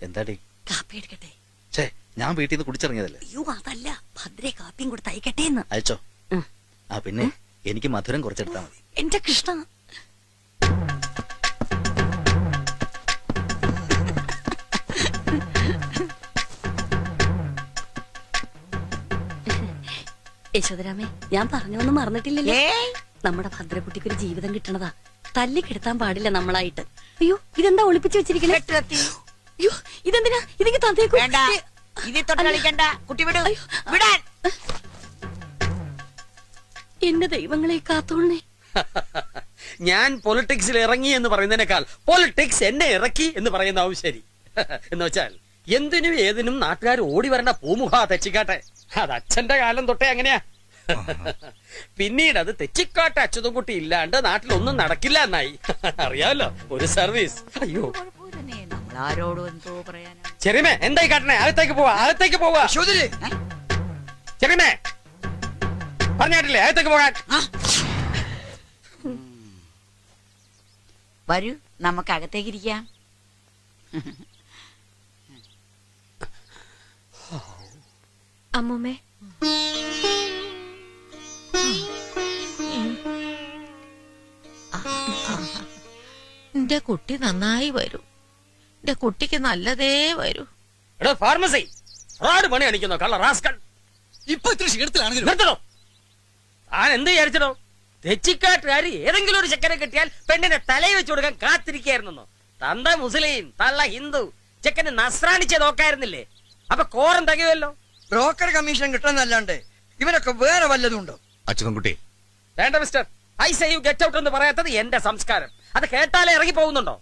എന്താടി? കാപ്പി എടുക്കട്ടെ? ഞാൻ വീട്ടിൽ നിന്ന് കുടിച്ചിറങ്ങിയതല്ലേ. അയ്യോ അതല്ല, ഭദ്രേ കാപ്പിയും കൂടെ തയ്ക്കട്ടെ എന്ന്. അയച്ചോ. ആ പിന്നെ എനിക്ക് മധുരം കുറച്ചെടുത്താ മതി. എന്റെ കൃഷ്ണ. യശോദരാമേ, ഞാൻ പറഞ്ഞൊന്നും മറന്നിട്ടില്ലല്ലേ? നമ്മുടെ ഭദ്രക്കുട്ടിക്കൊരു ജീവിതം കിട്ടണതാ. തല്ലിക്കെടുത്താൻ പാടില്ല നമ്മളായിട്ട്. അയ്യോ ഇതെന്താ ഒളിപ്പിച്ചു വെച്ചിരിക്കണേ? അയ്യോ ഇതെന്തിനാ? ഇതെങ്കിൽ തന്നേക്കൂ. എന്റെ ദൈവങ്ങളെ കാത്തോളണേ. ഞാൻ പൊളിറ്റിക്സിൽ ഇറങ്ങി എന്ന് പറയുന്നതിനേക്കാൾ പൊളിറ്റിക്സ് എന്നെ ഇറക്കി എന്ന് പറയുന്നതാവും ശരി. എന്ന് വെച്ചാൽ എന്തിനും ഏതിനും നാട്ടുകാർ ഓടി വരേണ്ട പൂമുഖ തെച്ചിക്കാട്ടെ. അത് അച്ഛന്റെ കാലം തൊട്ടേ അങ്ങനെയാ. പിന്നീട് അത് തെച്ചിക്കാട്ടെ അച്യുതൻകുട്ടി ഇല്ലാണ്ട് നാട്ടിലൊന്നും നടക്കില്ല എന്നായി. അറിയാമല്ലോ, ഒരു സർവീസ്. അയ്യോ ചെറിയമേ, എന്തായി കാട്ടണേ? അകത്തേക്ക് പോവാ, അകത്തേക്ക് പോവാ. ചെറിയമേ പറഞ്ഞിട്ടില്ലേ അകത്തേക്ക് പോകാൻ? വരൂ, നമുക്ക് അകത്തേക്ക് ഇരിക്കാം. അമ്മൂമ്മേ, എന്റെ കുട്ടി നന്നായി വരൂ. എന്റെ കുട്ടിക്ക് നല്ലതേ വരൂ. ഫാർമസി ഫ്രോഡ് പണി കാണിക്കുന്നോ കള്ള റാസ്കൽ. ഇപ്പൊ ഇത്ര ക്ഷീണത്തിലാണെങ്കിലും നിർത്തണോ? താൻ എന്ത് വിചാരിച്ചോ? തെച്ചിക്കാട്ടുകാർ ഏതെങ്കിലും ഒരു ചെക്കനെ കിട്ടിയാൽ പെണ്ണിനെ തലയിൽ വെച്ചു കൊടുക്കാൻ കാത്തിരിക്കായിരുന്നോ? തന്ത മുസ്ലിം, തള്ള ഹിന്ദു, ചെക്കന് നസ്രാണിച്ച് നോക്കായിരുന്നില്ലേ? അപ്പൊ കോറം തികയുമല്ലോ. ബ്രോക്കർ കമ്മീഷൻ കിട്ടുന്നല്ലാണ്ട് ഇവരൊക്കെ വേറെ വല്ലതും ഉണ്ടോ? അച്യുതൻകുട്ടി വേണ്ട mister, I say you get out എന്ന് പറയാത്തത് എന്റെ സംസ്കാരം. അത് കേട്ടാലേ ഇറങ്ങി പോകുന്നുണ്ടോ?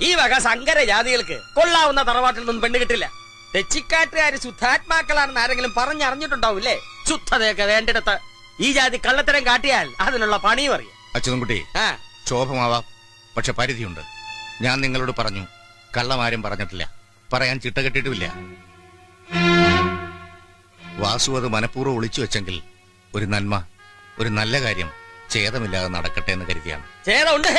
ഈ വക സങ്കര ജാതികൾക്ക് കൊള്ളാവുന്ന തറവാട്ടിൽ നിന്നും പെണ്ണ് കിട്ടില്ല. തെച്ചിക്കാട്ടുകാര് ശുദ്ധാത്മാക്കളാണെന്ന് ആരെങ്കിലും പറഞ്ഞറിഞ്ഞിട്ടുണ്ടാവൂല്ലേ? ശുദ്ധതയൊക്കെ വേണ്ടിടത്ത് ഈ ജാതി കള്ളത്തരം കാട്ടിയാൽ അതിനുള്ള പണിയും അറിയാം. അച്യുതൻകുട്ടി, ക്ഷോഭമാവാം, പക്ഷെ പരിധിയുണ്ട്. ഞാൻ നിങ്ങളോട് പറഞ്ഞു, കള്ളമാരും പറഞ്ഞിട്ടില്ല, പറയാൻ ചിട്ട കെട്ടിട്ടുമില്ല. വാസു അത് മനഃപൂർവ്വം ഒളിച്ചു വെച്ചെങ്കിൽ ഒരു നന്മ, ഒരു നല്ല കാര്യം ഛേദമില്ലാതെ നടക്കട്ടെ എന്ന് കരുതിയാണ്. ഛേദമുണ്ട്.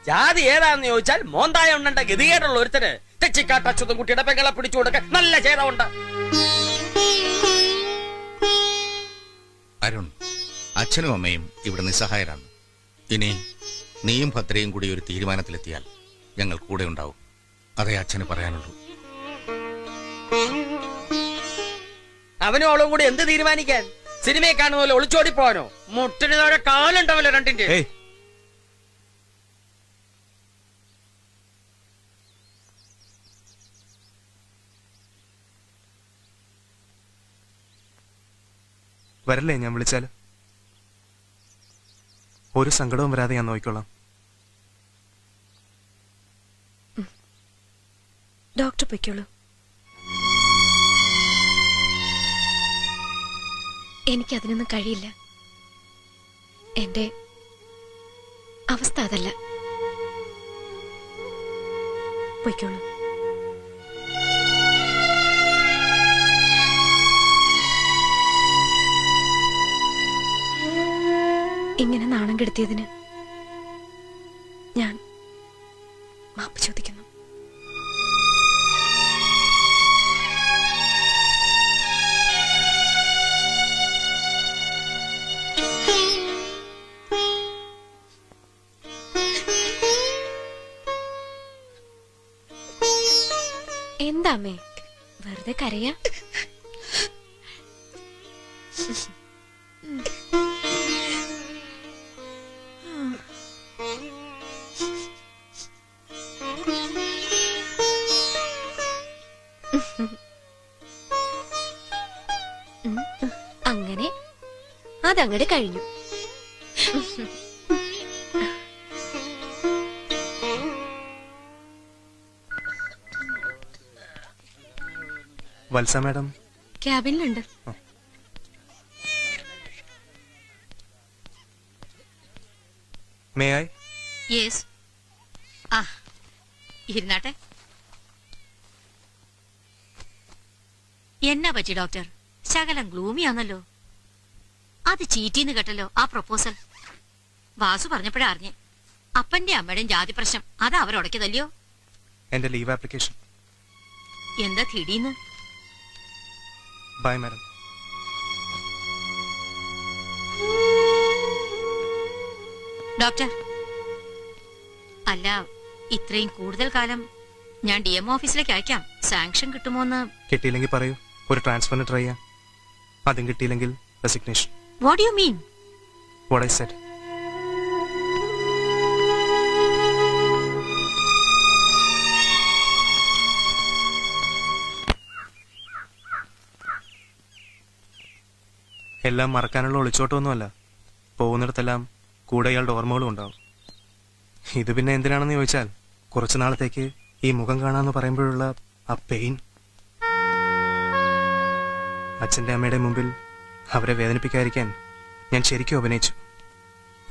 ജാതി ഏതാണെന്ന് ചോദിച്ചാൽ മോന്തായ ഉണ്ട ഗതികേടുള്ള ഒരുത്തന് തെച്ചിക്കാട്ട് അച്യുതൻകുട്ടിയുടെ പെങ്ങളെ പിടിച്ചു കൊടുക്കാൻ നല്ല ഛേദമുണ്ട്. അരുൺ, അച്ഛനും അമ്മയും ഇവിടെ നിസ്സഹായരാണ്. ഇനി നീയും ഭദ്രയും കൂടി ഒരു തീരുമാനത്തിലെത്തിയാൽ ഞങ്ങൾ കൂടെ ഉണ്ടാവും. അതേ അച്ഛന് പറയാനുള്ളൂ. അവനും അവളും കൂടി എന്ത് തീരുമാനിക്കാൻ? സിനിമയെ കാണുന്ന പോലെ ഒളിച്ചോടി പോവാനോ? മുട്ടിന് താഴെ കാലുണ്ടാവല്ലോ രണ്ടിന്റെ. വരല്ലേ ഞാൻ വിളിച്ചാല്? ഒരു സങ്കടവും വരാതെ ഞാൻ നോക്കിക്കോളാം. ഡോക്ടർ പൊയ്ക്കോളൂ. എനിക്കതിനൊന്നും കഴിയില്ല. എന്റെ അവസ്ഥ അതല്ല. പൊയ്ക്കോളൂ. ഇങ്ങനെ നാണം കെടുത്തിയതിന് ഞാൻ മാപ്പ് ചോദിക്കുന്നു. എന്താമ്മേ വെറുതെ കരയാ? അങ്ങനെ അതങ്ങട് കഴിഞ്ഞു. വത്സ മാഡം ക്യാബിനിലുണ്ട്. May I? യെസ്. ആ ഇരുന്നാട്ടെ. എന്നാ പറ്റി ഡോക്ടർ? ശകലം ഗ്ലൂമിയാണല്ലോ. അത് ചീറ്റീന്ന് കേട്ടല്ലോ ആ പ്രൊപ്പോസൽ. വാസു പറഞ്ഞപ്പോഴാ അറിഞ്ഞേ. അപ്പന്റെ അമ്മയുടെയും ജാതി പ്രശ്നം അത് അവരുടക്കിയതല്ലയോ? എന്റെ ലീവ് ആപ്ലിക്കേഷൻ. എന്താ കിടീന്ന്? By madam. ഡോക്ടർ, അല്ല, ഇത്രയും കൂടുതൽ കാലം ഞാൻ DM ഓഫീസിലേക്ക് അയക്കാം. സാങ്ഷൻ കിട്ടുമോന്ന്? കിട്ടിയില്ലെങ്കിൽ പറയൂ, ഒരു ട്രാൻസ്ഫറിന് ട്രൈ ചെയ്യാം. അതും കിട്ടിയില്ലെങ്കിൽ resignation. What do you mean? What I said. എല്ലാം മറക്കാനുള്ള ഒളിച്ചോട്ടമൊന്നുമല്ല. പോകുന്നിടത്തെല്ലാം കൂടെ ഇയാളുടെ ഓർമ്മകളും ഉണ്ടാവും. ഇത് പിന്നെ എന്തിനാണെന്ന് ചോദിച്ചാൽ, കുറച്ചു നാളത്തേക്ക് ഈ മുഖം കാണാന്ന് പറയുമ്പോഴുള്ള ആ പെയിൻ. അച്ഛൻ്റെ അമ്മയുടെ മുമ്പിൽ അവരെ വേദനിപ്പിക്കാതിരിക്കാൻ ഞാൻ ശരിക്കും അഭിനയിച്ചു.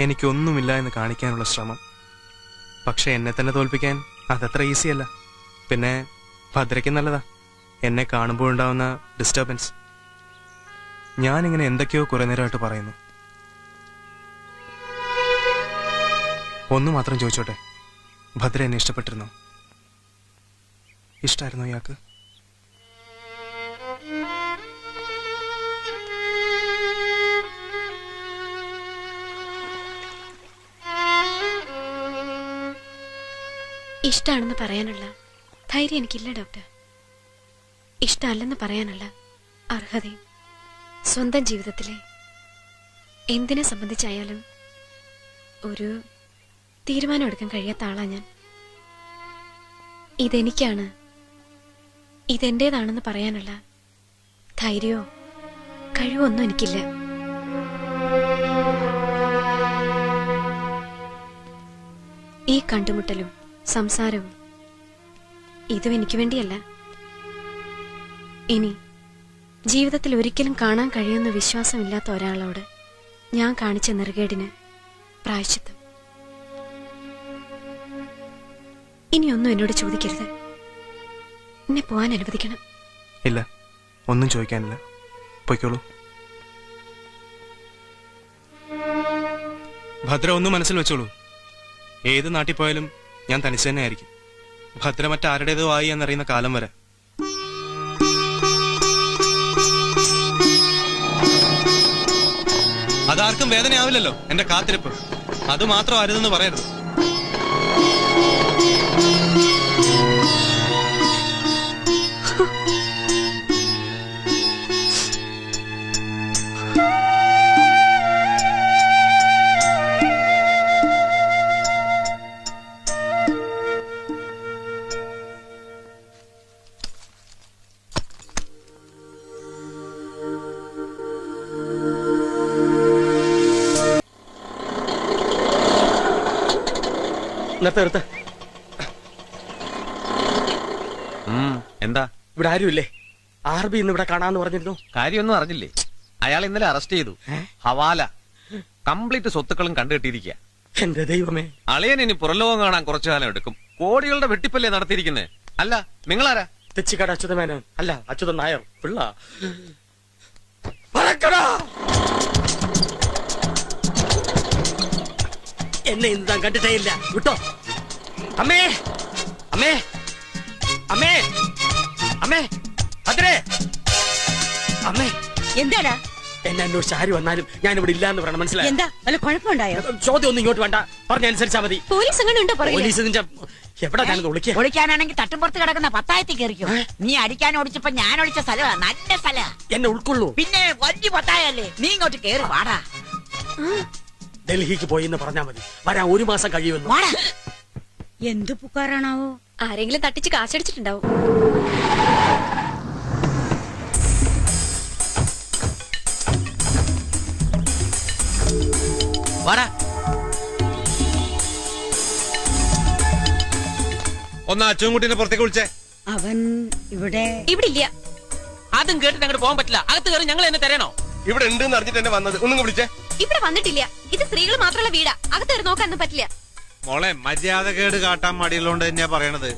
എനിക്കൊന്നുമില്ല എന്ന് കാണിക്കാനുള്ള ശ്രമം. പക്ഷെ എന്നെ തന്നെ തോൽപ്പിക്കാൻ അതത്ര ഈസിയല്ല. പിന്നെ ഭദ്രയ്ക്ക് നല്ലതാ എന്നെ കാണുമ്പോഴുണ്ടാവുന്ന ഡിസ്റ്റർബൻസ്. ഞാനിങ്ങനെ എന്തൊക്കെയോ കുറെ നേരമായിട്ട് പറയുന്നു. ഒന്ന് മാത്രം ചോദിച്ചോട്ടെ, ഭദ്ര എന്നെ ഇഷ്ടപ്പെട്ടിരുന്നോ? ഇഷ്ടായിരുന്നോ ഇയാൾക്ക്? ഇഷ്ടമാണെന്ന് പറയാനുള്ള ധൈര്യം എനിക്കില്ല ഡോക്ടർ. ഇഷ്ടമല്ലെന്ന് പറയാനുള്ള അർഹതയും. സ്വന്തം ജീവിതത്തിലെ എന്തിനെ സംബന്ധിച്ചായാലും ഒരു തീരുമാനം എടുക്കാൻ കഴിയാത്ത ആളാ ഞാൻ. ഇതെനിക്കാണ്, ഇതെന്റേതാണെന്ന് പറയാനുള്ള ധൈര്യമോ കഴിവോ ഒന്നും എനിക്കില്ല. ഈ കണ്ടുമുട്ടലും സംസാരവും ഇതും എനിക്ക് വേണ്ടിയല്ല. ഇനി ജീവിതത്തിൽ ഒരിക്കലും കാണാൻ കഴിയുന്ന വിശ്വാസമില്ലാത്ത ഒരാളോട് ഞാൻ കാണിച്ച നെറുകേടിന് പ്രായശ്ചിത്തം. ഇനിയൊന്നും എന്നോട് ചോദിക്കരുത്. എന്നെ പോവാൻ അനുവദിക്കണം. ഇല്ല, ഒന്നും ചോദിക്കാനില്ല. പൊയ്ക്കോളൂ. ഭദ്ര ഒന്ന് മനസ്സിൽ വെച്ചോളൂ. ഏത് നാട്ടിൽ പോയാലും ഞാൻ തനിച്ച് തന്നെ ആയിരിക്കും. ഭദ്ര മറ്റാരുടേതോ ആയി എന്നറിയുന്ന കാലം വരെ. അതാർക്കും വേദനയാവില്ലല്ലോ എന്റെ കാത്തിരിപ്പ്. അത് മാത്രം അരുതെന്ന് പറയരുത്. എന്താ ഇവിടെ ആരുമില്ലേ? RB ഇന്ന് ഇവിടെ കാണാന്ന് പറഞ്ഞിരുന്നു. കാര്യമൊന്നും അറിഞ്ഞില്ലേ? അയാൾ ഇന്നലെ അറസ്റ്റ് ചെയ്തു. ഹവാല കംപ്ലീറ്റ് സ്വത്തുക്കളും കണ്ടുകെട്ടിയിരിക്കുക. എന്റെ ദൈവമേ, അളിയൻ ഇനി പുറലോകം കാണാൻ കുറച്ചു കാലം എടുക്കും. കോടികളുടെ വെട്ടിപ്പല്ലേ നടത്തിയിരിക്കുന്നത്. അല്ല, നിങ്ങളാരാ? തെച്ചിക്കാട് അച്യുതമേനോൻ. അല്ല, അച്യുതൻ നായർ പിള്ള. എന്നെ ഇന്ന് താൻ കണ്ടിട്ടേ ഇല്ല. വിട്ടോ. അമ്മേ, അമ്മേ, അമ്മേ, അമ്മേ, ഭദ്രേ, അമ്മേ. എന്താടാ? എന്നെ അന്വേഷിച്ച് ആര് വന്നാലും ഞാൻ ഇവിടെ ഇല്ല എന്ന് പറയണം. മനസ്സിലായി? എന്താ വല്ല കുഴപ്പമുണ്ടായോ? ചോദ്യം ഒന്നും ഇങ്ങോട്ട് വേണ്ട, പറഞ്ഞനുസരിച്ചാ മതി. പോലീസ് അങ്ങനെ ഉണ്ടോ? പോലീസ് നിന്റെ എവിടെ ഞാനത് വിളിക്കുക? ഒളിക്കാനാണെങ്കിൽ തട്ടുംപുറത്ത് കിടക്കുന്ന പത്തായത്തിൽ കയറിക്കും. നീ അടിക്കാൻ ഓടിച്ചപ്പോ ഞാൻ ഒളിച്ച സ്ഥലമാ, നല്ല സ്ഥല. എന്നെ ഉൾക്കൊള്ളൂ. പിന്നെ വലിയ പത്തായല്ലേ, നീ ഇങ്ങോട്ട് കേറി വാടാ. ഡൽഹിക്ക് പോയി എന്ന് പറഞ്ഞാ മതി. വരാൻ 1 മാസം കഴിയുമെന്ന്. വാടാ. എന്തു പുക്കാറാണാവോ? ആരെങ്കിലും തട്ടിച്ച് കാശടിച്ചിട്ടുണ്ടാവും. വാടാ. ഒന്ന് അച്ചുകുട്ടീനെ പുറത്തേക്ക് വിളിച്ചേ. അവൻ ഇവിടെ ഇവിടെ ഇല്ല. അതും കേട്ടിട്ട് അങ്ങോട്ട് പോകാൻ പറ്റില്ല. അകത്ത് കയറി ഞങ്ങൾ എന്നെ തരണോ? ഇവിടെ ഉണ്ട് അറിഞ്ഞിട്ട് എന്നെ വന്നത്. ഒന്നും വിളിച്ചേ. ഇവിടെ വന്നിട്ടില്ല. ഇത് സ്ത്രീകൾ മാത്രമുള്ള വീടാ. അകത്ത് കയറി നോക്കാനൊന്നും പറ്റില്ല. മോളെ, മര്യാദ കേട് കാട്ടാൻ മടിയുള്ളോണ്ട് തന്നെയാ പറയണത്.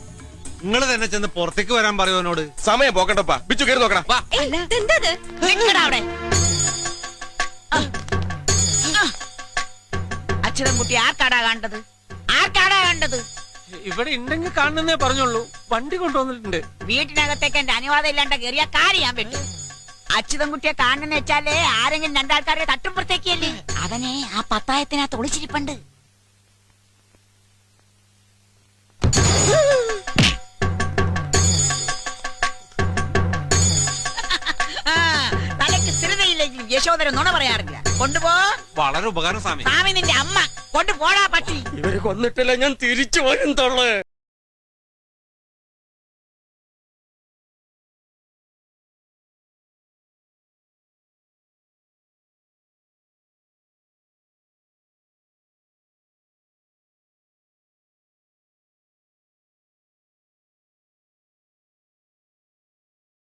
നിങ്ങൾ തന്നെ ചെന്ന് പുറത്തേക്ക് വരാൻ പറയൂ എന്നോട്. സമയം പോക്കണ്ടപ്പാ. ബിച്ചു കയറി നോക്കണം. എന്താ അവിടെ അച്യുതൻകുട്ടി ആർക്കാടാ കണ്ടത്? ആർക്കാടാ കണ്ടത്? ഇവിടെ ഉണ്ടെങ്കിൽ കാണുന്നേ പറഞ്ഞുള്ളൂ. വണ്ടി കൊണ്ടുവന്നിട്ടുണ്ട്. വീട്ടിനകത്തേക്ക് എന്റെ അനുവാദം ഇല്ലാണ്ട് കയറിയ കാര്യം ഞാൻ വെട്ടു. അച്യുതൻകുട്ടിയെ കാണുന്ന വെച്ചാലേ ആരെങ്കിലും രണ്ടാൾക്കാരെ തട്ടുമ്പുറത്തേക്കല്ലേ. അവനെ ആ പത്തായത്തിനകത്ത് ഒളിച്ചിരിപ്പുണ്ട്. തലയ്ക്ക് സ്ഥിരതയില്ലെങ്കിലും യശോദര നുണ പറയാറില്ല. കൊണ്ടുപോ. വളരെ ഉപകാരം സ്വാമി. സ്വാമി നിന്റെ അമ്മ കൊണ്ടുപോടാ പട്ടി. ഇവര് കൊന്നിട്ടില്ല, ഞാൻ തിരിച്ചു വരും തൊള്ളേ.